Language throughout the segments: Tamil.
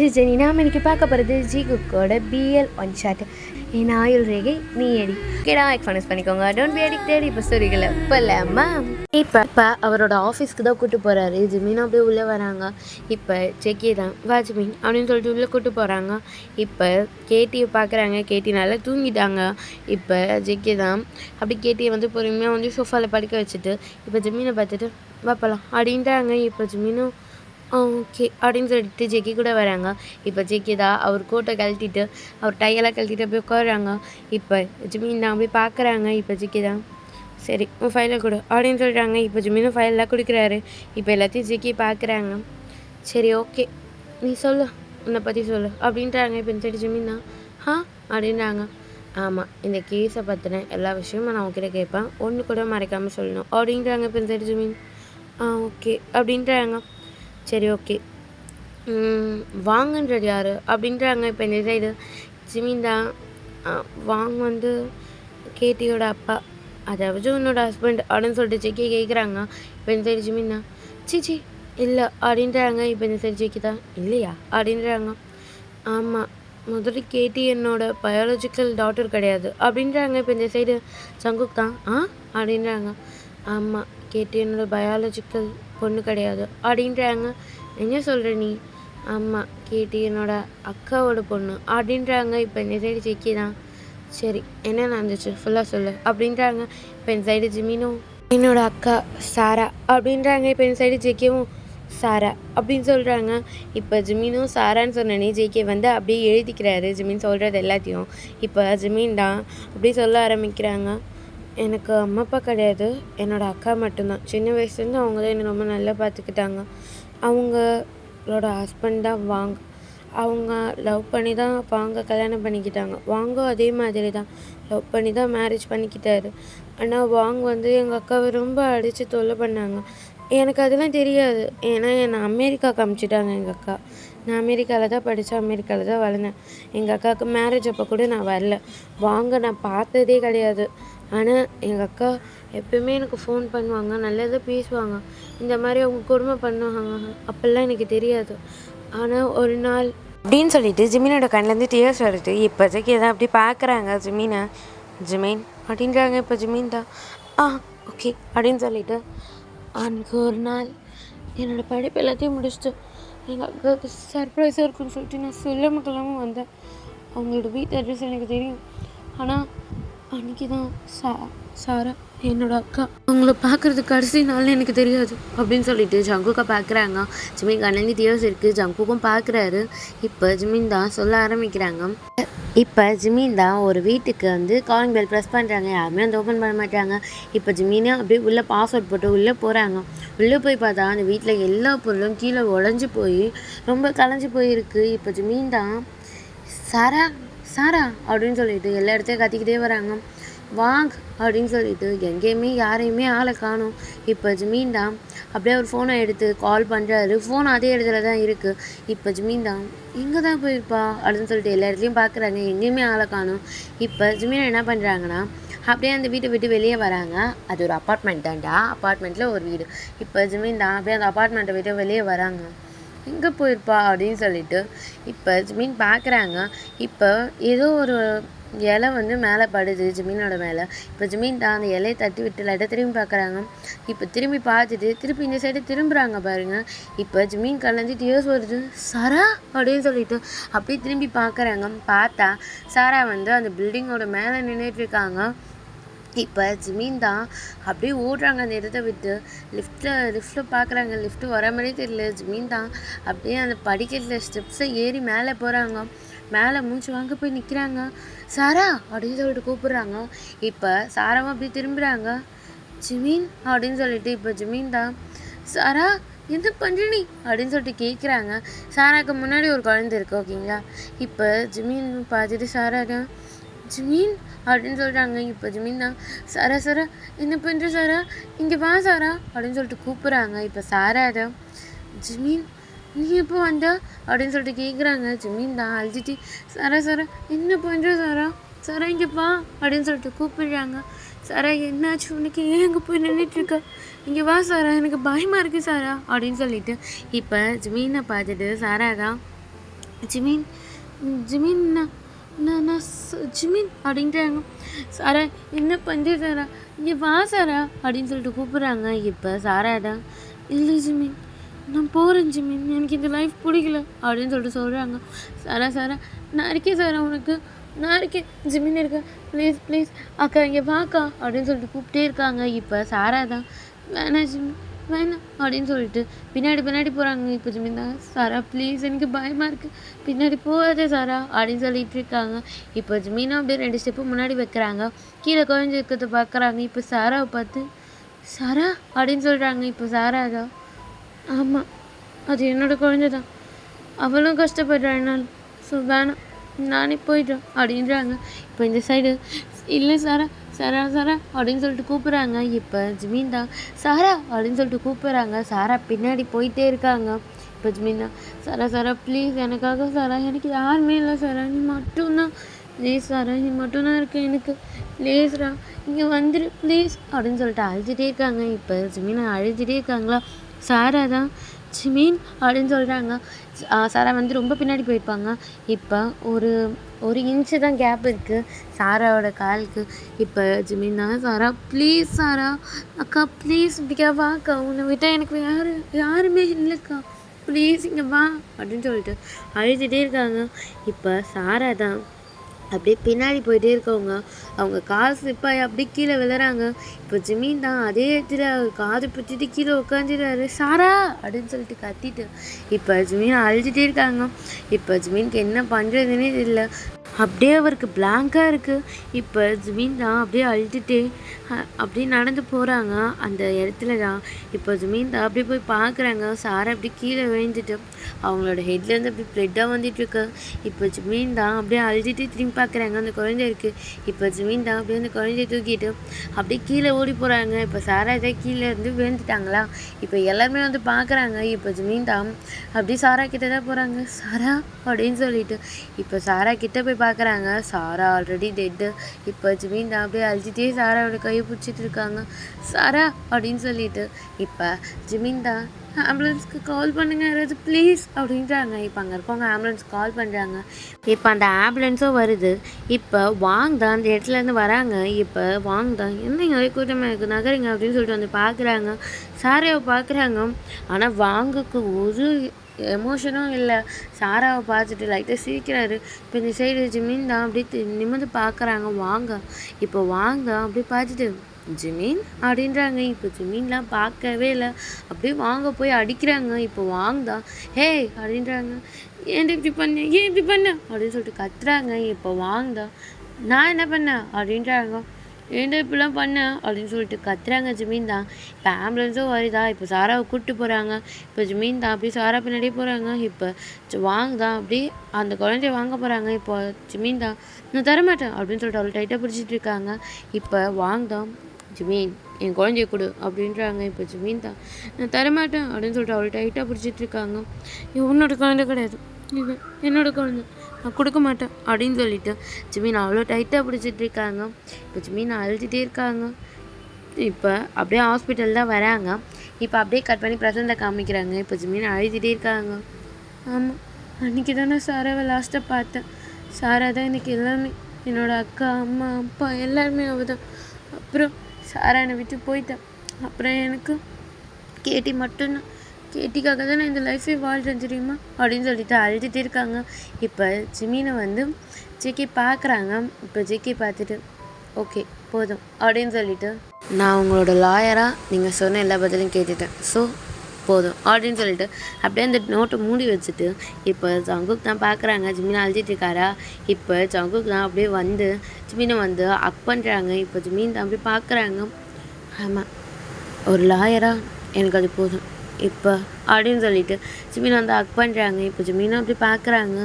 இது ஜெனி. நாம் இன்னைக்கு பார்க்க போகிறது ஜி குக்கோட பிஎல் ஒன் ஷாட். என் ஆயுள் ரேகை நீ அடி. கேடா எக்ஸ்பீரியன்ஸ் பண்ணிக்கோங்க. Don't be addicted. இப்போ ஸ்டோரிகளை போகலாமா? இப்போ அவரோட ஆஃபீஸ்க்கு தான் கூப்பிட்டு போகிறாரு. ஜிமின் அப்படியே உள்ளே வராங்க. இப்போ செக்கி தான் வா ஜிமின் அப்படின்னு சொல்லிட்டு உள்ளே கூப்பிட்டு போகிறாங்க. இப்போ கேட்டியை பார்க்குறாங்க. கேட்டி நல்லா தூங்கிட்டாங்க. இப்போ ஜெக்கி தான் அப்படி கேட்டியை வந்து பொறுமையாக வந்து சோஃபாவில் படுக்க வச்சுட்டு இப்போ ஜிமினை பார்த்துட்டு வாப்பலாம் அப்படின்ட்டாங்க. இப்போ ஜிமினும் ஓகே அப்படின்னு சொல்லிட்டு ஜெக்கி கூட வராங்க. இப்போ ஜெக்கி தான் அவர் கோட்டை கழட்டிட்டு அவர் டையெல்லாம் கழட்டிட்டு அப்படியே உட்காடுறாங்க. இப்போ ஜிமின் தான் அப்படியே பார்க்குறாங்க. இப்போ ஜெக்கி தான் சரி உன் ஃபைலை கொடு அப்படின்னு சொல்கிறாங்க. இப்போ ஜிமினும் ஃபைலெலாம் கொடுக்குறாரு. இப்போ எல்லாத்தையும் ஜெக்கி பார்க்குறாங்க. சரி ஓகே நீ சொல்லு உன்னை பற்றி சொல்லு அப்படின்றாங்க. இப்போ சரி ஜிமின் தான் அப்படின்றாங்க. ஆமாம் இந்த கேஸை பற்றின எல்லா விஷயமும் நான் உங்ககிட்ட கேட்பேன், ஒன்று கூட மறைக்காமல் சொல்லணும் அப்படின்றாங்க. இப்போ சரி ஜிமின் ஓகே அப்படின்றாங்க. சரி ஓகே வாங்கன்றது யார் அப்படின்றாங்க. இப்போ இந்த சைடு ஜிமின் தான் வாங் வந்து கேட்டியோட அப்பா, அதாவது உன்னோட ஹஸ்பண்ட் அப்படின்னு சொல்லிட்டு ஜெக்கி கேட்குறாங்க. இப்போ இந்த சைடு ஜிமின் தான் சிச்சி இல்லை அப்படின்றாங்க. இப்போ இந்த சைடு ஜெக்கி தான் இல்லையா அப்படின்றாங்க. ஆமாம் முதல்ல கேட்டி என்னோட பயாலஜிக்கல் டாக்டர் கிடையாது அப்படின்றாங்க. இப்போ இந்த சைடு சங்குக் தான் அப்படின்றாங்க. ஆமாம் கேட்டி என்னோட பயாலஜிக்கல் பொண்ணு கிடையாது அப்படின்றாங்க. என்ன சொல்கிற நீ? ஆமாம் கேட்டி என்னோட அக்காவோட பொண்ணு அப்படின்றாங்க. இப்போ இந்த சைடு ஜெக்கி தான் சரி என்ன நடந்துச்சு ஃபுல்லாக சொல்லு அப்படின்றாங்க. இப்போ இந்த சைடு ஜிமினும் என்னோட அக்கா சாரா அப்படின்றாங்க. இப்போ இந்த சைடு ஜெக்கியும் சாரா அப்படின்னு சொல்கிறாங்க. இப்போ ஜிமினும் சாரான்னு சொன்னனே ஜெக்கி வந்து அப்படியே எழுதிக்கிறாரு ஜிமின் சொல்கிறது எல்லாத்தையும். இப்போ ஜிமின் தான் அப்படியே சொல்ல ஆரம்பிக்கிறாங்க. எனக்கு அம்மா அப்பா கிடையாது, என்னோடய அக்கா மட்டும்தான். சின்ன வயசுலேருந்து அவங்க தான் என்னை ரொம்ப நல்லா பார்த்துக்கிட்டாங்க. அவங்களோட ஹஸ்பண்ட் தான் வாங். அவங்க லவ் பண்ணி தான் வாங்க கல்யாணம் பண்ணிக்கிட்டாங்க. வாங்கும் அதே மாதிரி தான் லவ் பண்ணி தான் மேரேஜ் பண்ணிக்கிட்டாரு. ஆனால் வாங் வந்து எங்கள் அக்காவை ரொம்ப அடித்து தொல்லை பண்ணாங்க. எனக்கு அதெல்லாம் தெரியாது, ஏன்னா என்னை அமெரிக்காவுக்கு அமுச்சிட்டாங்க எங்கள் அக்கா. நான் அமெரிக்காவில் தான் படித்தேன், அமெரிக்காவில் தான் வளர்ந்தேன். எங்கள் அக்காவுக்கு மேரேஜ் அப்போ கூட நான் வரல, வாங்க நான் பார்த்ததே கிடையாது. ஆனால் எங்கள் அக்கா எப்போயுமே எனக்கு ஃபோன் பண்ணுவாங்க, நல்லதாக பேசுவாங்க. இந்த மாதிரி அவங்க கொடுமை பண்ணுவாங்க, அப்போல்லாம் எனக்கு தெரியாது. ஆனால் ஒரு நாள் அப்படின்னு சொல்லிட்டு ஜிமினோட கண்ணிலேருந்து டியர்ஸ் வருது. இப்போதைக்கு எதாவது அப்படி பார்க்குறாங்க ஜிமினை. ஜிமின் அப்படின்றாங்க. இப்போ ஜிமின் தான் ஓகே அப்படின்னு சொல்லிட்டு அன்றைக்கி ஒரு நாள் என்னோடய படிப்பு எல்லாத்தையும் முடிச்சுட்டு எங்கள் அக்காவுக்கு சர்ப்ரைஸாக இருக்குன்னு சொல்லிட்டு நான் சொல்லாமல் வந்தேன். அவங்களோட வீட்டு அட்ரஸ் எனக்கு தெரியும். ஆனால் அன்றைக்கி தான் சாரா என்னோட அக்கா அவங்கள பார்க்குறதுக்கு கடைசி நாள்னு எனக்கு தெரியாது அப்படின்னு சொல்லிட்டு ஜங்குக்கை பார்க்குறாங்க. ஜிமின் கண்ணந்தி டியர்ஸ் இருக்குது, ஜங்குக்கும் பார்க்குறாரு. இப்போ ஜிமின் தான் சொல்ல ஆரம்பிக்கிறாங்க. இப்போ ஜிமின் தான் ஒரு வீட்டுக்கு வந்து காலிங் பெல் ப்ரெஸ் பண்ணுறாங்க, யாருமே வந்து ஓப்பன் பண்ண மாட்டாங்க. இப்போ ஜிமினை அப்படியே உள்ளே பாஸ்வேர்ட் போட்டு உள்ளே போகிறாங்க. உள்ளே போய் பார்த்தா அந்த வீட்டில் எல்லா பொருளும் கீழே உடஞ்சி போய் ரொம்ப கலைஞ்சி போயிருக்கு. இப்போ ஜிமின் தான் சாரா சாரா அப்படின்னு சொல்லிட்டு எல்லா இடத்தையும் கத்திக்கிட்டே வராங்க. வாங் அப்படின்னு சொல்லிட்டு எங்கேயுமே யாரையுமே ஆளை காணும். இப்போ ஜிமின் தான் அப்படியே ஒரு ஃபோனை எடுத்து கால் பண்ணுறாரு. ஃபோன் அதே இடத்துல தான் இருக்குது. இப்போ ஜிமின் தான் எங்கே தான் போயிருப்பா அப்படின்னு சொல்லிட்டு எல்லா இடத்துலையும் பார்க்குறாங்க, எங்கேயுமே ஆளை காணும். இப்போ ஜிமின் என்ன பண்ணுறாங்கன்னா அப்படியே அந்த வீட்டை விட்டு வெளியே வராங்க. அது ஒரு அப்பார்ட்மெண்ட் தான்டா, அப்பார்ட்மெண்ட்டில் ஒரு வீடு. இப்போ ஜிமின் தான் அப்படியே அந்த அப்பார்ட்மெண்ட்டை விட்டு வெளியே வராங்க. எங்கே போயிருப்பா அப்படின்னு சொல்லிட்டு இப்போ ஜிமின் பார்க்குறாங்க. இப்போ ஏதோ ஒரு இலை வந்து மேலே படுது ஜிமினோட மேலே. இப்போ ஜிமின் தான் அந்த இலையை தட்டி விட்டு லைட்டாக திரும்பி பார்க்குறாங்க. இப்போ திரும்பி பார்த்துட்டு திருப்பி இந்த சைடு திரும்புகிறாங்க பாருங்கள். இப்போ ஜிமின் கலந்து டியர்ஸ் வருது. சாரா அப்படின்னு சொல்லிட்டு அப்படியே திரும்பி பார்க்குறாங்க. பார்த்தா சாரா வந்து அந்த பில்டிங்கோட மேலே நின்றுட்டுருக்காங்க. இப்போ ஜிமின் தான் அப்படியே ஓடுறாங்க அந்த இடத்த விட்டு. லிஃப்ட்டில் பார்க்குறாங்க, லிஃப்ட்டு வர மாதிரியே தெரியல. ஜிமின் தான் அப்படியே அந்த படிக்கட்டில் ஸ்டெப்ஸை ஏறி மேலே போகிறாங்க. மேலே மூச்சு வாங்க போய் நிற்கிறாங்க. சாரா அப்படின்னு சொல்லிட்டு கூப்பிட்றாங்க. இப்போ சாராவும் அப்படியே திரும்புகிறாங்க. ஜிமின் அப்படின்னு சொல்லிட்டு இப்போ ஜிமின் தான் சாரா என்ன பண்ணுற நீ அப்படின்னு சொல்லிட்டு கேட்குறாங்க. சாராவுக்கு முன்னாடி ஒரு குழந்தை இருக்குது ஓகேங்களா. இப்போ ஜிமின் பார்த்துட்டு சாரா தான் ஜிமின் அப்படின்னு சொல்கிறாங்க. இப்போ ஜிமின் தான் சாரா சாரா என்ன பண்ணுற சாரா இங்கே வா சாரா அப்படின்னு சொல்லிட்டு கூப்பிட்றாங்க. இப்போ சாரா தான் ஜிமின் நீ எப்போ வந்த அப்படின்னு சொல்லிட்டு கேட்குறாங்க. ஜிமின் தான் அழுதுட்டு சாரா சாரா என்ன பண்ணுற சாரா சாரா இங்கே வா அப்படின்னு சொல்லிட்டு கூப்பிடுறாங்க. சாரா என்னாச்சு உனக்கு, ஏன் அங்கே போய் நின்றுட்டுருக்க, இங்கே வா சாரா எனக்கு பயமாக இருக்குது சாரா அப்படின்னு சொல்லிட்டு இப்போ ஜிமீனை பார்த்துட்டு சாரா தான் ஜிமின் ஜிமின் நான் நான் நான் ஜிமின் அப்படின்றாங்க. சாரா என்ன பண்ணுற சாரா, இங்கே வா சாரா அப்படின்னு சொல்லிட்டு கூப்பிட்றாங்க. இப்போ சாரா தான், இல்லை ஜிமின் நான் போகிறேன் ஜிமின், எனக்கு இந்த லைஃப் பிடிக்கல அப்படின்னு சொல்லிட்டு சொல்கிறாங்க. சாரா சாரா நான் இருக்கேன் சாரா, உனக்கு நான் இருக்கேன், ஜிமின் இருக்கேன், ப்ளீஸ் ப்ளீஸ் அக்கா இங்கே வாக்கா அப்படின்னு சொல்லிட்டு கூப்பிட்டே இருக்காங்க. இப்போ சாரா தான், வேணாம் ஜிமின் வேணாம் அப்படின்னு சொல்லிட்டு பின்னாடி போகிறாங்க. இப்போ ஜிமின் தான், சாரா ப்ளீஸ் எனக்கு பயமாக இருக்குது, பின்னாடி போகாதே சாரா அப்படின்னு சொல்லிட்டு இருக்காங்க. இப்போ ஜிமினும் அப்படியே 2 ஸ்டெப்பு முன்னாடி வைக்கிறாங்க. கீழே குழந்தை இருக்கிறத பார்க்குறாங்க. இப்போ சாராவை பார்த்து சாரா அப்படின்னு சொல்கிறாங்க. இப்போ சாரா தான், ஆமாம் அது என்னோட குழந்தை தான், அவளும் கஷ்டப்படுறாள், ஸோ வேணாம் நானே போயிட்டேன் அப்படின்றாங்க. இப்போ இந்த சைடு இல்லை சாரா சாரா சாரா அப்படின்னு சொல்லிட்டு கூப்பிட்றாங்க. இப்போ ஜிமின் தான், சாரா அப்படின்னு சொல்லிட்டு கூப்பிட்றாங்க. சாரா பின்னாடி போயிட்டே இருக்காங்க. இப்போ ஜிமின் தான், சாரா சாரா ப்ளீஸ் எனக்காக சாரா, எனக்கு யாருமே இல்லை சாரா, நீ மட்டும்தான், ப்ளீஸ் சாரா நீ மட்டும்தான் இருக்க எனக்கு, ப்ளீஸ்ரா இங்கே வந்துடு ப்ளீஸ் அப்படின்னு சொல்லிட்டு அழுதுகிட்டே இருக்காங்க. இப்போ ஜிமின் அழுதுகிட்டே இருக்காங்களா. சாரா தான், ஜிமின் அப்படின்னு சொல்கிறாங்க. சாரா வந்து ரொம்ப பின்னாடி போயிருப்பாங்க. இப்போ ஒரு இன்ச்சு தான் கேப் இருக்குது சாராவோட காலுக்கு. இப்போ ஜிமின் தான், சாரா ப்ளீஸ் சாரா அக்கா ப்ளீஸ் இப்படிக்கா வாக்கா, உன்னை விட்டால் எனக்கு யாருமே இல்லைக்கா, ப்ளீஸ் இங்கே வா அப்படின்னு சொல்லிட்டு அழுதுகிட்டே இருக்காங்க. இப்போ சாரா தான் அப்படியே பின்னாடி போயிட்டே இருக்கவங்க, அவங்க கால் ஸ்லிப்பாகி அப்படியே கீழே விழுறாங்க. இப்போ ஜிமின் தான் அதே இடத்துல காது பிடிச்சிட்டு கீழே உட்காந்துறாரு. சாரா அப்படின்னு சொல்லிட்டு கத்திட்டு இப்போ ஜிமின் அழுதுகிட்டே இருக்காங்க. இப்போ ஜிமினுக்கு என்ன பண்ணுறதுன்னே தெரியல, அப்படியே அவருக்கு பிளாங்காக இருக்குது. இப்போ ஜிமின் தான் அப்படியே அழுதுகிட்டே அப்படியே நடந்து போகிறாங்க. அந்த இடத்துல தான் இப்போ ஜிமின் தான் அப்படியே போய் பார்க்குறாங்க. சாரா அப்படியே கீழே விழுந்துட்டு அவங்களோட ஹெட்லேருந்து அப்படி ப்ளட்டாக வந்துட்டுருக்கு. இப்போ ஜிமின் தான் அப்படியே அழுதுகிட்டே திரும்பி பார்க்குறாங்க. அந்த குழந்தை இருக்குது. இப்போ ஜிமின் தான் அப்படியே அந்த குழந்தைய தூக்கிட்டு அப்படியே கீழே ஓடி போகிறாங்க. இப்போ சாரா தான் கீழே இருந்து விழுந்துட்டாங்களா. இப்போ எல்லாருமே வந்து பார்க்குறாங்க. இப்போ ஜிமின் தான் அப்படியே சாரா கிட்டே தான் போகிறாங்க. சாரா அப்படின்னு சொல்லிட்டு இப்போ சாரா கிட்டே போய் பார்க்குறாங்க. சாரா ஆல்ரெடி டெட்டு. இப்போ ஜிமின் தான் அப்படியே அழுதுகிட்டே சாராவோட கையை பிடிச்சிட்டு இருக்காங்க. சாரா அப்படின்னு சொல்லிட்டு இப்போ ஜிமின் தான், ஆம்புலன்ஸ்க்கு கால் பண்ணுங்க யாராவது ப்ளீஸ் அப்படின்றாங்க. இப்போ அங்கே இருக்கவங்க ஆம்புலன்ஸ் கால் பண்ணுறாங்க. இப்போ அந்த ஆம்புலன்ஸும் வருது. இப்போ வாங் தான் அந்த இடத்துலேருந்து வராங்க. இப்போ வாங் தான், என்னங்க கூட்டமாக இருக்குது நகருங்க அப்படின்னு சொல்லிட்டு வந்து பார்க்குறாங்க. சாராவை பார்க்குறாங்க. ஆனால் வாங்குக்கு ஒரு எமோஷனும் இல்லை. சாராவை பார்த்துட்டு லைட்டாக சிரிக்கிறாரு. இப்போ இந்த சைடு ஜிமின் தான் அப்படியே நிமிர்ந்து பார்க்குறாங்க. வாங்க இப்போ வாங்க அப்படியே பார்த்துட்டு ஜிமின் அப்படின்றாங்க. இப்போ ஜிமின்லாம் பார்க்கவே இல்லை. அப்படியே வாங்க போய் அடிக்கிறாங்க. இப்போ வாங்க ஹே அப்படின்றாங்க. ஏன் இப்படி பண்ண, ஏன் இப்படி பண்ண அப்படின்னு சொல்லிட்டு கத்துறாங்க. இப்போ வாங்க நான் என்ன பண்ணேன் அப்படின்றாங்க. ஏன்டா இப்படிலாம் பண்ண அப்படின்னு சொல்லிட்டு கத்துறாங்க. ஜிமின் தான் இப்போ ஆம்புலன்ஸும் வருதா. இப்போ சாராவை கூப்பிட்டு போகிறாங்க. இப்போ ஜிமின் தான் அப்படியே சாரா பின்னாடியே போகிறாங்க. இப்போ வாங்க தான் அப்படியே அந்த குழந்தைய வாங்க போகிறாங்க. இப்போ ஜிமின் தான், நான் தரமாட்டேன் அப்படின்னு சொல்லிட்டு அவளை டைட்டாக பிடிச்சிட்டு இருக்காங்க. இப்போ வாங்க தான், ஜிமின் என் குழந்தைய கொடு அப்படின்றாங்க. இப்போ ஜிமின் தான், நான் தரமாட்டேன் அப்படின்னு சொல்லிட்டு அவளை டைட்டாக பிடிச்சிட்டு இருக்காங்க. உன்னோட குழந்தை கிடையாது, இது என்னோட குழந்தை, நான் கொடுக்க மாட்டேன் அப்படின்னு சொல்லிட்டு ஜிமின் அவ்வளோ டைட்டாக பிடிச்சிட்டு இருக்காங்க. இப்போ ஜிமின் அழுதுகிட்டே இருக்காங்க. இப்போ அப்படியே ஹாஸ்பிட்டல் தான் வராங்க. இப்போ அப்படியே கட் பண்ணி ப்ரெசண்ட்டில் காமிக்கிறாங்க. இப்போ ஜிமின் அழுதுகிட்டே இருக்காங்க. ஆமாம் அன்றைக்கி தான் நான் சாராவை லாஸ்ட்டாக பார்த்தேன். சாரா தான் எனக்கு எல்லாமே, என்னோடய அக்கா அம்மா அப்பா எல்லாருமே அவள் தான். அப்புறம் சாரா என்னை விட்டு போயிட்டேன். அப்புறம் எனக்கு கேட்டி மட்டும்தான், கேட்டிக்காக தான் நான் இந்த லைஃபே வாழ்கிறேன் தெரியுமா அப்படின்னு சொல்லிட்டு அழுதுகிட்டே இருக்காங்க. இப்போ ஜிமினை வந்து ஜேகே பார்க்குறாங்க. இப்போ ஜேகே பார்த்துட்டு ஓகே போதும் அப்படின்னு சொல்லிட்டு, நான் உங்களோட லாயராக நீங்கள் சொன்ன எல்லா பதிலையும் கேட்டுட்டேன், ஸோ போதும் அப்படின்னு சொல்லிட்டு அப்படியே அந்த நோட்டை மூடி வச்சுட்டு இப்போ ஜங்குக் தான் பார்க்குறாங்க. ஜிமினை அழுதிட்டு இருக்காரா. இப்போ ஜங்குக் தான் அப்படியே வந்து ஜிமினை வந்து அக் பண்ணுறாங்க. இப்போ ஜிமின் தான் அப்படியே பார்க்குறாங்க. ஆமாம் ஒரு லாயராக எனக்கு அது போதும் இப்போ அப்படின்னு சொல்லிட்டு ஜிமின் வந்து அக் பண்ணுறாங்க. இப்போ ஜிமினை அப்படி பார்க்குறாங்க.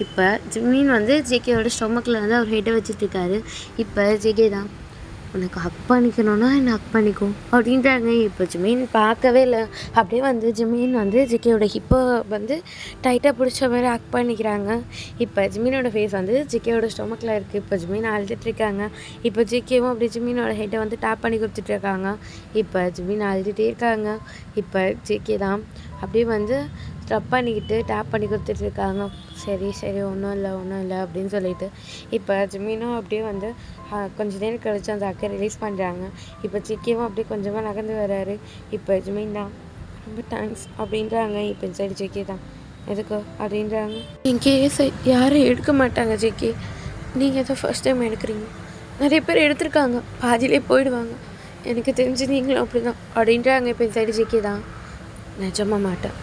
இப்போ ஜிமின் வந்து ஜேகேயோட ஸ்டொமக்கில் வந்து அவர் ஹெட்டை வச்சுட்ருக்காரு. இப்போ ஜேகே தான், உனக்கு ஹக் பண்ணிக்கணுன்னா என்னை ஹக் பண்ணிக்கோ அப்படின்றாங்க. இப்போ ஜிமின் பார்க்கவே இல்லை. அப்படியே வந்து ஜிமின் வந்து ஜிகேயோட ஹிப்பை வந்து டைட்டாக பிடிச்ச மாதிரி ஹக் பண்ணிக்கிறாங்க. இப்போ ஜிமினோட ஃபேஸ் வந்து ஜிகேயோட ஸ்டொமக்கில் இருக்குது. இப்போ ஜிமின் அழுதுட்டுருக்காங்க. இப்போ ஜிகேவும் அப்படியே ஜிமினோட ஹெட்டை வந்து டேப் பண்ணி கொடுத்துட்ருக்காங்க. இப்போ ஜிமின் அழுதுகிட்டே இருக்காங்க. இப்போ ஜிகே தான் அப்படியே வந்து ஸ்டப் பண்ணிக்கிட்டு டேப் பண்ணி கொடுத்துட்ருக்காங்க. சரி சரி ஒன்றும் இல்லை அப்படின்னு சொல்லிட்டு இப்போ ஜிமினும் அப்படியே வந்து கொஞ்ச நேரம் கழிச்சு அந்த அக்கை ரிலீஸ் பண்ணுறாங்க. இப்போ சிக்கியும் அப்படியே கொஞ்சமாக நகர்ந்து வர்றாரு. இப்போ ஜிமின் தான் ரொம்ப தேங்க்ஸ் அப்படின்றாங்க. இப்போ சரி ஜெக்கி தான் எதுக்கு அப்படின்றாங்க. என் கேஸை யாரும் எடுக்க மாட்டாங்க ஜெக்கி, நீங்கள் தான் ஃபர்ஸ்ட் டைம் எடுக்கிறீங்க. நிறைய பேர் எடுத்திருக்காங்க, பாதியிலே போயிடுவாங்க. எனக்கு தெரிஞ்சு நீங்களும் அப்படி தான் அப்படின்றாங்க. இப்போ சைடு ஜெக்கி தான் நிஜமாக மாட்டேன்.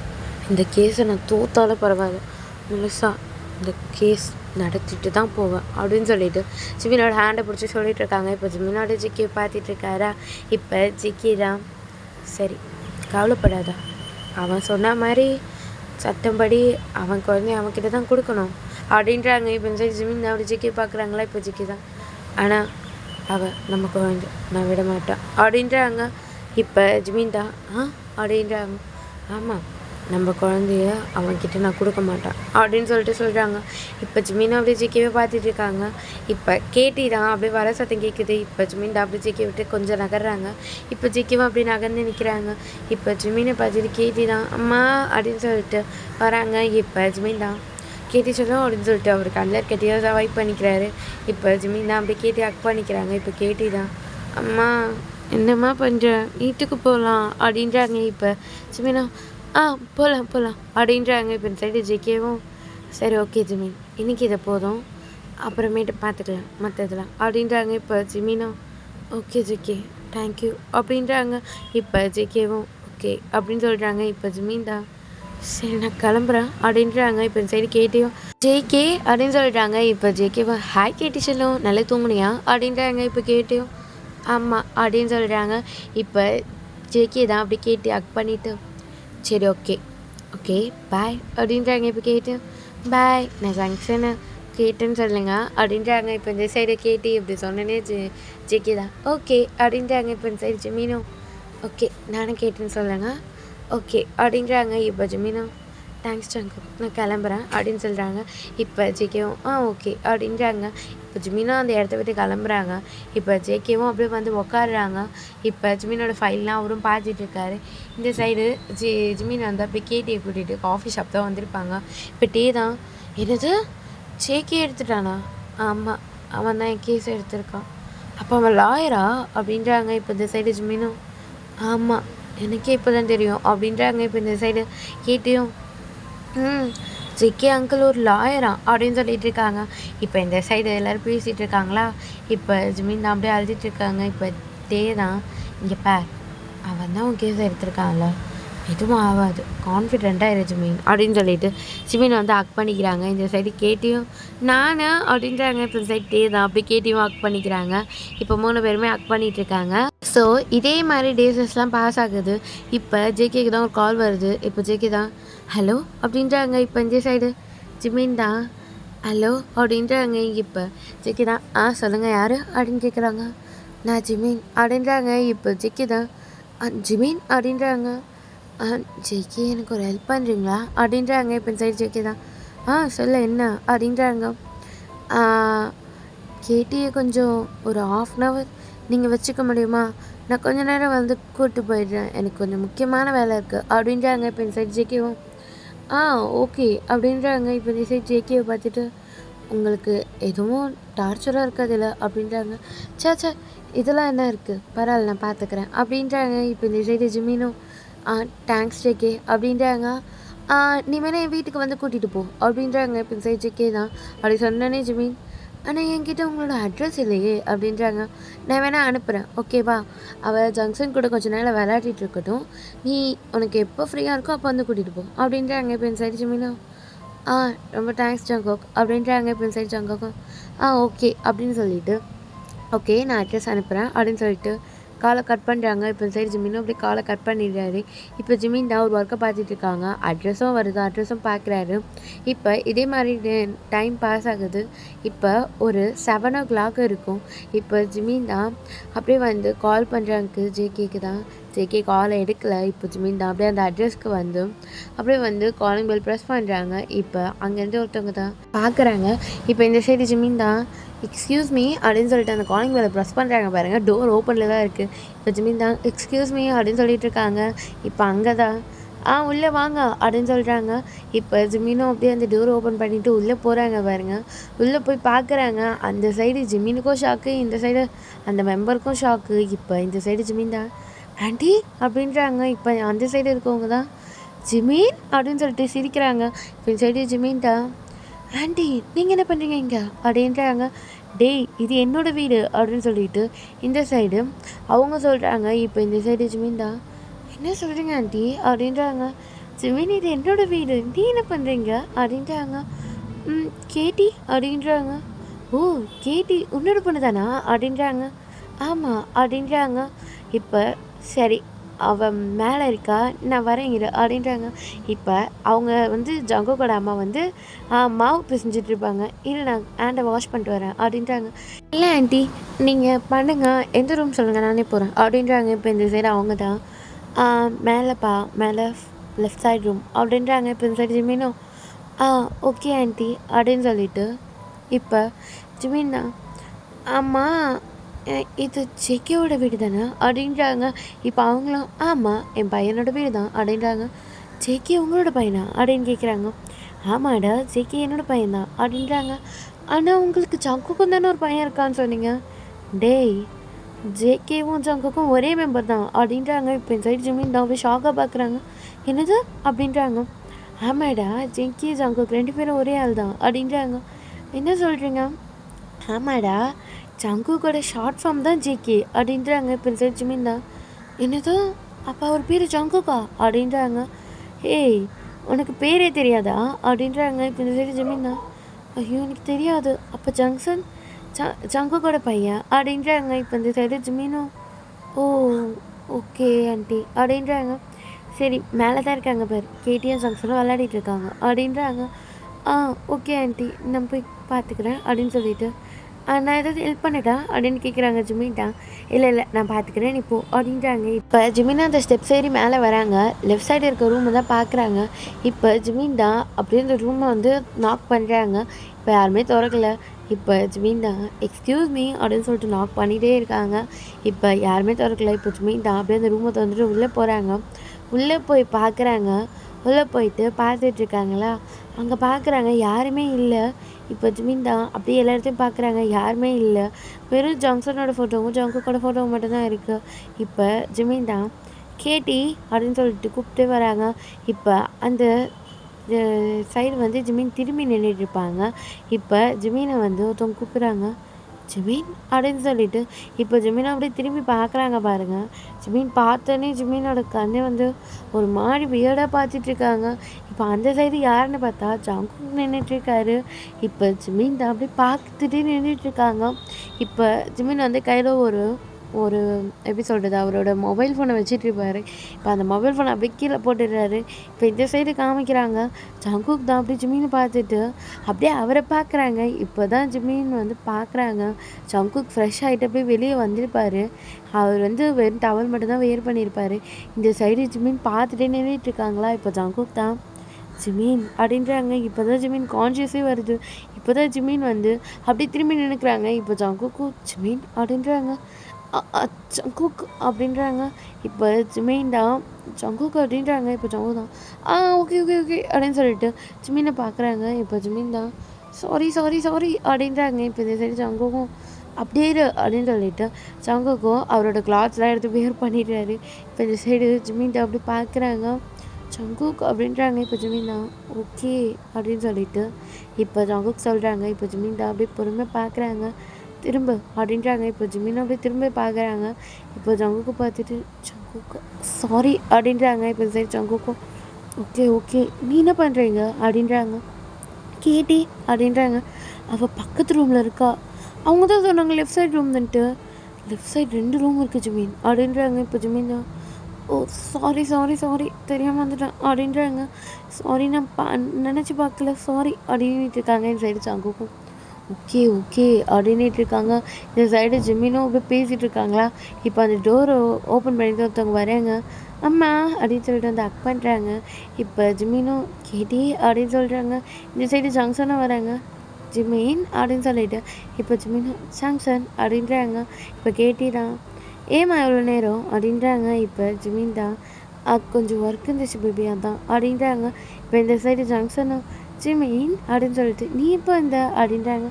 இந்த கேஸை நான் தோத்தாலும் பரவாயில்ல, முழுசாக இந்த கேஸ் நடத்திட்டு தான் போவேன் அப்படின்னு சொல்லிட்டு ஜிமினோட ஹேண்டை பிடிச்சி சொல்லிட்டு இருக்காங்க. இப்போ ஜிமினோட ஜிக்கியை பார்த்துட்டு இருக்காரா. இப்போ ஜிக்கி தான் சரி கவலைப்படாதா, அவன் சொன்ன மாதிரி சட்டம்படி அவன் குழந்தைய அவன்கிட்ட தான் கொடுக்கணும் அப்படின்றாங்க. இப்போ சரி ஜிமின் தான் அப்படி ஜிக்கி பார்க்குறாங்களா. இப்போ ஜிக்கி தான் ஆனால் அவள் நம்ம குழந்தை நான் விட மாட்டான் அப்படின்றாங்க. இப்போ ஜிமின் தான் அப்படின்றாங்க. ஆமாம் நம்ம குழந்தைய அவன்கிட்ட நான் கொடுக்க மாட்டேன் அப்படின்னு சொல்லிட்டு சொல்கிறாங்க. இப்போ ஜிமின் அப்படியே ஜிக்கிவே பார்த்துட்டு இருக்காங்க. இப்போ கேட்டி தான் அப்படியே வர சத்தம் கேட்குது. இப்போ ஜிமின் தான் அப்படியே ஜிக்கி விட்டு கொஞ்சம் நகர்றாங்க. இப்போ ஜிக்கிவும் அப்படி நகர்ந்து நிற்கிறாங்க. இப்போ ஜிமினை பார்த்துட்டு கேட்டி தான் அம்மா அப்படின்னு சொல்லிட்டு வராங்க. இப்போ ஜிமின் தான் கேட்டி சொல்லும் அப்படின்னு சொல்லிட்டு அவர் கண்ணில் கட்டியாக வைப் பண்ணிக்கிறாரு. இப்போ ஜிமின் தான் அப்படியே கேட்டி அக் பண்ணிக்கிறாங்க. இப்போ கேட்டி தான் அம்மா என்னம்மா பண்ணுற, வீட்டுக்கு போகலாம் அப்படின்றாங்க. இப்போ ஜிமினா போகலாம் அப்படின்றாங்க. இப்போ சைடு ஜெகேவும் சரி ஓகே ஜிமின் இன்றைக்கி இதை போதும், அப்புறமேட்டு பார்த்துக்கலாம் மற்றதெல்லாம் அப்படின்றாங்க. இப்போ ஜிமினா ஓகே ஜெகே தேங்க்யூ அப்படின்றாங்க. இப்போ ஜெகேவும் ஓகே அப்படின்னு சொல்கிறாங்க. இப்போ ஜிமின் தான் சரி நான் கிளம்புறேன் அப்படின்றாங்க. இப்போ சைடு கேட்டியும் ஜேகே அப்படின்னு சொல்லிட்டாங்க. இப்போ ஜேகேவும் ஹாய் கேட்டி சொல்லும் நல்லா தூங்குனியா அப்படின்றாங்க. இப்போ கேட்டியும் ஆமாம் அப்படின்னு சொல்கிறாங்க. இப்போ ஜேகே தான் அப்படி கேட்டு அக் பண்ணிவிட்டு சரி ஓகே பாய் அப்படின்றாங்க. இப்போ கேட்டு பாய் நான் ஃபங்க்ஷனு கேட்டேன்னு சொல்லுங்க அப்படின்றாங்க. இப்போ இந்த சைடு கேட்டி இப்படி சொன்னேனே ஜெக்கி தான் ஓகே அப்படின்றாங்க. இப்போ இந்த சைடு ஜிமினும் ஓகே நானும் கேட்டேன்னு சொல்லுங்க ஓகே அப்படின்றாங்க. இப்போ ஜிமினும் தேங்க்ஸ் சங்கு நான் கிளம்புறேன் அப்படின்னு சொல்கிறாங்க. இப்போ ஜேகேவும் ஓகே அப்படின்றாங்க. இப்போ ஜிமினும் அந்த இடத்த விட்டு கிளம்புறாங்க. இப்போ ஜேகேவும் அப்படியே வந்து உட்காடுறாங்க. இப்போ ஜிமினோட ஃபைல்லாம் அவரும் பார்த்துட்டு இருக்காரு. இந்த சைடு ஜிமின் வந்து அப்படியே கேட்டியை கூட்டிகிட்டு காஃபி ஷாப் தான் வந்திருப்பாங்க. இப்போ டீ தான் என்னது ஜேகே எடுத்துட்டானா, ஆமாம் அவன் தான் என் கேஸ் எடுத்திருக்கான், அப்போ அவன் லாயரா அப்படின்றாங்க. இப்போ இந்த சைடு ஜிமினும் ஆமாம் எனக்கே இப்போ தான் தெரியும் அப்படின்றாங்க. இப்போ இந்த சைடு கேட்டியும் ஜிக்கே அங்கிள் ஒரு லாயரா அப்படின்னு சொல்லிட்டு இருக்காங்க. இப்போ இந்த சைடு எல்லோரும் பேசிகிட்டு இருக்காங்களா. இப்போ ஜிமின் தான் அப்படியே அழுதுட்டு இருக்காங்க. இப்போ டே தான் இங்கே பார் அவன் தான் உன் கேஸ் எடுத்திருக்கான்ல, எதுவும் ஆகாது கான்ஃபிடென்ட்டாக இரு ஜிமின் அப்படின்னு சொல்லிட்டு ஜிமின் வந்து அக் பண்ணிக்கிறாங்க. இந்த சைடு கேட்டியும் நான் அப்படின்றாங்க. இப்போ இந்த சைடு டே தான் அப்படி கேட்டியும் அக் பண்ணிக்கிறாங்க. இப்போ 3 பேருமே அக் பண்ணிகிட்டு இருக்காங்க. ஸோ இதே மாதிரி டேஸஸ்லாம் பாஸ் ஆகுது. இப்போ ஜேகேக்கு தான் ஒரு கால் வருது. இப்போ ஜேகே தான் ஹலோ அப்படின்றாங்க. இப்போ இந்த சைடு ஜிமின் தான் ஹலோ அப்படின்றாங்க. இப்போ ஜேகே தான் சொல்லுங்கள் யார் அப்படின்னு கேட்குறாங்க. நான் ஜிமின் அப்படின்றாங்க. இப்போ ஜேகே தான் ஜிமின் அப்படின்றாங்க. ஜேகே எனக்கு ஒரு ஹெல்ப் பண்ணுறீங்களா அப்படின்றாங்க. இப்போ இந்த சைடு ஜேகே தான் சொல்ல என்ன அப்படின்றாங்க. கேட்டியை கொஞ்சம் ஒரு 1/2 hour நீங்கள் வச்சுக்க முடியுமா, நான் கொஞ்ச நேரம் வந்து கூப்பிட்டு போயிடுறேன், எனக்கு கொஞ்சம் முக்கியமான வேலை இருக்குது அப்படின்றாங்க. இப்போ இந்த சைடு ஜேகேவும் ஓகே அப்படின்றாங்க. இப்போ இந்த சைடு ஜேகேவை பார்த்துட்டு உங்களுக்கு எதுவும் டார்ச்சராக இருக்காதுல்ல அப்படின்றாங்க. சே இதெல்லாம் என்ன இருக்குது பரவாயில்ல நான் பார்த்துக்கிறேன் அப்படின்றாங்க. இப்போ இந்த சைடு ஜிமினும் தேங்க்ஸ் ஜேகே அப்படின்றாங்க. நீ வேணா என் வீட்டுக்கு வந்து கூட்டிகிட்டு போ அப்படின்றாங்க. இப்போ இந்த சைடு ஜேகே தான் அப்படி சொன்னனே ஜிமின் ஆனால் என்கிட்ட உங்களோட அட்ரஸ் இல்லையே அப்படின்றாங்க. நான் வேணால் அனுப்புகிறேன் ஓகேவா, அவள் ஜங்ஷன் கூட கொஞ்சம் நேரம் விளையாடிட்டு இருக்கட்டும், நீ உனக்கு எப்போ ஃப்ரீயாக இருக்கோ அப்போ வந்து கூட்டிகிட்டு போ அப்படின்றாங்க. இப்போ இந்த சைடு ஜிமினா ரொம்ப தேங்க்ஸ் ஜங்கோக் அப்படின்றாங்க. இப்போ இந்த சைடு ஜங்கோக்கும் ஓகே அப்படின்னு சொல்லிட்டு ஓகே நான் அட்ரஸ் அனுப்புகிறேன் அப்படின்னு சொல்லிட்டு காலை கட் பண்ணுறாங்க. இப்போ சைடு ஜிமினும் அப்படியே காலை கட் பண்ணிடுறாரு. இப்போ ஜிமின் தான் ஒரு ஒர்க்கை பார்த்துட்டு இருக்காங்க. அட்ரஸும் வருது, அட்ரஸும் பார்க்குறாரு. இப்போ இதே மாதிரி டைம் பாஸ் ஆகுது. இப்போ ஒரு 7 o'clock இருக்கும். இப்போ ஜிமின் தான் அப்படியே வந்து கால் பண்ணுறாங்க ஜேகேக்கு தான். ஜேகே காலை எடுக்கலை. இப்போ ஜிமின் தான் அப்படியே அந்த அட்ரஸ்க்கு வந்து அப்படியே வந்து காலிங் பெல் ப்ரெஸ் பண்ணுறாங்க. இப்போ அங்கேருந்து ஒருத்தவங்க தான் பார்க்குறாங்க. இப்போ இந்த சைடு ஜிமின் தான் எக்ஸ்கியூஸ் மீ அப்படின்னு சொல்லிட்டு அந்த காலிங் பெல்லை ப்ரெஸ் பண்ணுறாங்க பாருங்கள், டோர் ஓப்பனில் தான் இருக்குது. இப்போ ஜிமின் தான் எக்ஸ்கியூஸ் மீ அப்படின்னு சொல்லிட்டு இருக்காங்க. இப்போ அங்கே தான் உள்ளே வாங்க அப்படின்னு சொல்கிறாங்க. இப்போ ஜிமினும் அப்படியே அந்த டோர் ஓப்பன் பண்ணிவிட்டு உள்ளே போகிறாங்க பாருங்க. உள்ளே போய் பார்க்குறாங்க. அந்த சைடு ஜிமினுக்கும் ஷாக்கு, இந்த சைடு அந்த மெம்பருக்கும் ஷாக்கு. இப்போ இந்த சைடு ஜிமின் தான் ஆண்டி அப்படின்றாங்க. இப்போ அந்த சைடு இருக்கவங்க தான் ஜிமின் அப்படின்னு சொல்லிட்டு சிரிக்கிறாங்க. இப்போ இந்த சைடு ஜிமின் தான் ஆண்டி நீங்கள் என்ன பண்ணுறீங்க இங்கே அப்படின்றாங்க. டேய் இது என்னோடய வீடு அப்படின்னு சொல்லிட்டு இந்த சைடு அவங்க சொல்கிறாங்க. இப்போ இந்த சைடு ஜிமின் தான் என்ன சொல்கிறீங்க ஆண்டி அப்படின்றாங்க. ஜிமின் இது என்னோடய வீடு, நீ என்ன பண்ணுறீங்க அப்படின்றாங்க. கேட்டி அப்படின்றாங்க. ஓ கேட்டி உன்னோட பொண்ணு தானா அப்படின்றாங்க. ஆமாம் அப்படின்றாங்க. இப்போ சரி அவன் மேலே இருக்கா, நான் வரேன் இரு அப்படின்றாங்க. இப்போ அவங்க வந்து ஜங்குக்கோட அம்மா வந்து மாவு பிசைஞ்சிட்ருப்பாங்க. இல்லை நான் ஹேண்டை வாஷ் பண்ணிட்டு வரேன் அப்படின்றாங்க. இல்லை ஆண்டி நீங்கள் பண்ணுங்க, எந்த ரூம் சொல்லுங்கள் நானே போகிறேன் அப்படின்றாங்க. இப்போ இந்த சைடு அவங்க தான் மேலேப்பா மேலே லெஃப்ட் சைட் ரூம் அப்படின்றாங்க. இப்போ இந்த சைடு ஜிமினும் ஓகே ஆண்டி அப்படின்னு சொல்லிட்டு இப்போ ஜிமின் தான் ஆமாம் இது ஜெக்கியோட வீடு தானே அப்படின்றாங்க. இப்போ அவங்களும் ஆமாம் என் பையனோட வீடு தான் அப்படின்றாங்க. ஜெக்கி உங்களோட பையனா அப்படின்னு கேட்குறாங்க. ஆமாடா ஜெக்கி என்னோட பையன்தான் அப்படின்றாங்க. ஆனால் உங்களுக்கு ஜங்குக்கும் தானே ஒரு பையன் இருக்கான்னு சொன்னீங்க. டேய் ஜேகேவும் ஜங்குக்கும் ஒரே மெம்பர் தான் அப்படின்றாங்க. இப்போ இந்த சைடு ஜிமின் தான் போய் ஷாக்காக பார்க்குறாங்க. என்னது அப்படின்றாங்க. ஆமாடா ஜெக்கி ஜங்குக்கு 2 பேரும் ஒரே ஆள் தான் அப்படின்றாங்க. என்ன சொல்கிறீங்க? ஆமாடா ஜங்குக்கோட ஷார்ட் ஃபார்ம் தான் ஜேகே அப்படின்றாங்க. இப்போ இந்த சைடு ஜிமின் தான் என்னது அப்போ அவர் பேர் ஜங்குக்கா அப்படின்றாங்க. ஏய் உனக்கு பேரே தெரியாதா அப்படின்றாங்க. இப்போ இந்த சைடு ஜிமின் தான் ஐயோ எனக்கு தெரியாது, அப்போ ஜங்ஷன் ஜங்குக்கோட பையன் அப்படின்றாங்க. இப்போ இந்த சைடு ஜிமினும் ஓ ஓகே ஆண்டி அப்படின்றாங்க. சரி மேலே தான் இருக்காங்க பாரு, கேடிஎம் ஜங்ஷனும் விளையாடிட்டு இருக்காங்க அப்படின்றாங்க. ஓகே ஆண்டி நான் போய் பார்த்துக்கிறேன் அப்படின்னு சொல்லிட்டு நான் ஏதாவது ஹெல்ப் பண்ணிட்டா அப்படின்னு கேட்குறாங்க ஜிமின்டா. இல்லை நான் பார்த்துக்கிறேன் நீ போ அப்படின்றாங்க. இப்போ ஜிமினா அந்த ஸ்டெப்ஸ் ஏறி மேலே வராங்க. லெஃப்ட் சைடு இருக்க ரூமை தான் பார்க்குறாங்க. இப்போ ஜிமின்டா அப்படியே அந்த ரூமை வந்து நாக் பண்ணுறாங்க. இப்போ யாருமே திறக்கலை. இப்போ ஜிமின்டா எக்ஸ்கியூஸ் மீ அப்படின்னு சொல்லிட்டு நாக் பண்ணிகிட்டே இருக்காங்க. இப்போ யாருமே திறக்கலை. இப்போ ஜிமின்டா அப்படியே அந்த ரூமை திறந்துட்டு உள்ளே போகிறாங்க. உள்ளே போய் பார்க்குறாங்க. உள்ளே போயிட்டு பார்த்துட்ருக்காங்களா, அங்கே பார்க்குறாங்க யாருமே இல்லை. இப்போ ஜிமின் தான் அப்படியே எல்லா இடத்தையும் பார்க்குறாங்க, யாருமே இல்லை. வெறும் ஜங்ஷனோட ஃபோட்டோவும் ஜங்குக்கோட ஃபோட்டோவும் மட்டும்தான் இருக்குது. இப்போ ஜிமின் தான் கேட்டி அப்படின்னு சொல்லிட்டு கூப்பிட்டு வராங்க. இப்போ அந்த சைடு வந்து ஜிமின் திரும்பி நின்றுட்டுருப்பாங்க. இப்போ ஜிமினை வந்து ஒருத்தவங்க கூப்பிட்றாங்க. ஜிமின் அப்படின்னு சொல்லிட்டு இப்போ ஜிமினை அப்படியே திரும்பி பார்க்குறாங்க பாருங்கள். ஜிமின் பார்த்தோன்னே ஜிமினோட கண்ணை வந்து ஒரு மாதிரி வியர்டாக பார்த்துட்ருக்காங்க. இப்போ அந்த சைடு யாருன்னு பார்த்தா ஜங்குக் நின்றுட்டுருக்காரு. இப்போ ஜிமின் தான் அப்படியே பார்த்துட்டே நின்றுட்டுருக்காங்க. இப்போ ஜிமின் வந்து கையில் ஒரு எப்படி சொல்கிறது, அவரோட மொபைல் ஃபோனை வச்சிட்ருப்பாரு. இப்போ அந்த மொபைல் ஃபோனை அப்படியே கீழே போட்டுடுறாரு. இப்போ இந்த சைடு காமிக்கிறாங்க. ஜங்குக் தான் அப்படியே ஜிமினை பார்த்துட்டு அப்படியே அவரை பார்க்குறாங்க. இப்போ தான் ஜிமின் வந்து பார்க்குறாங்க. ஜங்குக் ஃப்ரெஷ் ஆகிட்டு அப்படியே வெளியே வந்திருப்பார். அவர் வந்து வெறும் டவல் மட்டும்தான் வேர் பண்ணியிருப்பார். இந்த சைடு ஜிமின் பார்த்துட்டே நின்றுட்டுருக்காங்களா. இப்போ ஜங்குக் தான் ஜிமின் அப்படின்றாங்க. இப்போ தான் ஜிமின் கான்ஷியஸே வருது. இப்போ தான் ஜிமின் வந்து அப்படியே திரும்பி நினைக்கிறாங்க. இப்போ ஜங்குக்கும் ஜிமின் அப்படின்றாங்க. ஜங்குக் அப்படின்றாங்க. இப்போ ஜிமின் தான் ஜங்குக் அப்படின்றாங்க. இப்போ ஜங்கு தான் ஓகே அப்படின்னு சொல்லிட்டு ஜிமினை பார்க்குறாங்க. இப்போ ஜிமின் தான் சாரி அப்படின்றாங்க. இப்போ இந்த சைடு ஜங்குக்கும் அப்படியே இரு அப்படின்னு சொல்லிட்டு ஜங்குக்கும் அவரோட கிளாத்ஸ்லாம் எடுத்து வேர் பண்ணிடுறாரு. இப்போ இந்த சைடு ஜிமின் தான் அப்படி பார்க்குறாங்க. ஜங்குக் அப்படின்றாங்க. இப்போ ஜிமின் தான் ஓகே அப்படின்னு சொல்லிட்டு இப்போ ஜங்குக் சொல்கிறாங்க. இப்போ ஜிமின் தான் அப்படியே பொறுமையாக பார்க்குறாங்க. திரும்ப அப்படின்றாங்க. இப்போ ஜிமின் அப்படியே திரும்ப பார்க்குறாங்க. இப்போ ஜங்குக்கு பார்த்துட்டு ஜங்குக்கு சாரி அப்படின்றாங்க. இப்போ சரி ஜங்குக்கும் ஓகே நீ என்ன பண்ணுறீங்க அப்படின்றாங்க. கேட்டி அப்படின்றாங்க. அவள் பக்கத்து ரூமில் இருக்கா. அவங்க தான் சொன்னாங்க லெஃப்ட் சைட் ரூம் தான்ட்டு. லெஃப்ட் சைட் 2 ரூம் இருக்குது ஜிமின் அப்படின்றாங்க. இப்போ ஜிமின் தான் சாரி தெரியாமல் வந்துட்டேன் அப்படின்றாங்க. சாரி நான் நினச்சி பார்க்கல சாரி அப்படின்ட்டு இருக்காங்க. இந்த சைடு ஜங்குக்கும் ஓகே அப்படின்ட்டு இருக்காங்க. இந்த சைடு ஜிமினும் அப்படியே பேசிகிட்டு இருக்காங்களா. இப்போ அந்த டோரை ஓப்பன் பண்ணிட்டு ஒருத்தவங்க வராங்க. அம்மா அப்படின்னு சொல்லிட்டு வந்து அக் பண்ணுறாங்க. இப்போ ஜிமினும் கேட்டி அப்படின்னு சொல்கிறாங்க. இந்த சைடு ஜங்ஷனும் வராங்க. ஜிமின் அப்படின்னு சொல்லிட்டு இப்போ ஜிமினும் ஜங்ஷன் அப்படின்றாங்க. இப்போ கேட்டி தான் ஏமா எவ்வளோ நேரம் அப்படின்றாங்க. இப்போ ஜிமின் தான் கொஞ்சம் ஒர்க் இருந்துச்சு பேபி அதான் அப்படின்றாங்க. இப்போ இந்த சைடு ஜங்ஷனும் ஜிமின் அப்படின்னு சொல்லிட்டு நீ இப்போ இந்த அப்படின்றாங்க.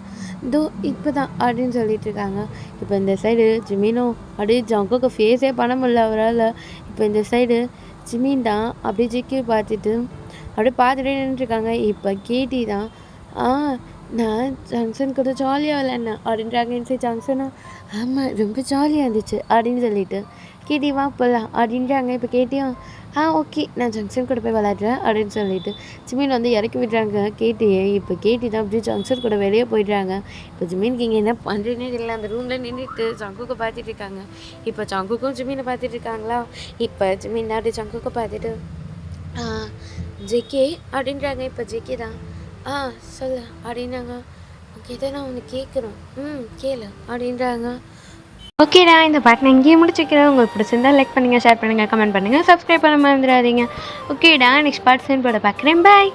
இதோ இப்போ தான் அப்படின்னு சொல்லிட்டு இருக்காங்க. இப்போ இந்த சைடு ஜிமினும் அப்படியே ஜங்குக்கு ஃபேஸே பண்ண முடியல அவரால். இப்போ இந்த சைடு ஜிமின் தான் அப்படியே ஜிக்கி பார்த்துட்டு அப்படியே பார்த்துட்டே நின்றுருக்காங்க. இப்போ கேட்டி தான் நான் ஜங்ஷன் கூட ஜாலியாக விளையாடினேன் அப்படின்றாங்க. இந்த சைடு ஜங்ஷனும் ஆமாம் ரொம்ப ஜாலியாக இருந்துச்சு அப்படின்னு சொல்லிட்டு கேட்டி வா போகலாம் அப்படின்றாங்க. இப்போ கேட்டியும் ஓகே நான் ஜங்ஷன் கூட போய் விளையாடுறேன் அப்படின்னு சொல்லிட்டு ஜிமின் வந்து இறக்கி விடுறாங்க கேட்டியை. இப்போ கேட்டி தான் அப்படியே ஜங்ஷன் கூட வெளியே போயிடுறாங்க. இப்போ ஜிமினுக்கு இங்கே என்ன பண்ணுறேன்னே தெரியல. அந்த ரூமில் நின்றுட்டு ஜங்குக்கு பார்த்துட்டு இருக்காங்க. இப்போ ஜங்குக்கும் ஜிமினை பார்த்துட்டு இருக்காங்களா. இப்போ ஜிமின் தான் அப்படியே ஜங்குக்கு பார்த்துட்டு ஜெகே அப்படின்றாங்க. இப்போ ஜெகே தான் சொல்லு அப்படின்னாங்க. ஓகே தான் நான் ஒன்று கேட்குறோம் கேளு அப்படின்றாங்க. ஓகேடா இந்த பாட்டு நான் இங்கேயே முடிச்சுக்கிறேன். உங்களுக்கு பிடிச்சிருந்தா லைக் பண்ணுங்கள், ஷேர் பண்ணுங்கள், கமெண்ட் பண்ணுங்கள், சப்ஸ்கிரைப் பண்ண மறந்துடாதீங்க. ஓகேடா நெக்ஸ்ட் பார்ட் சென்ட் போட பார்க்குறேன். பாய்.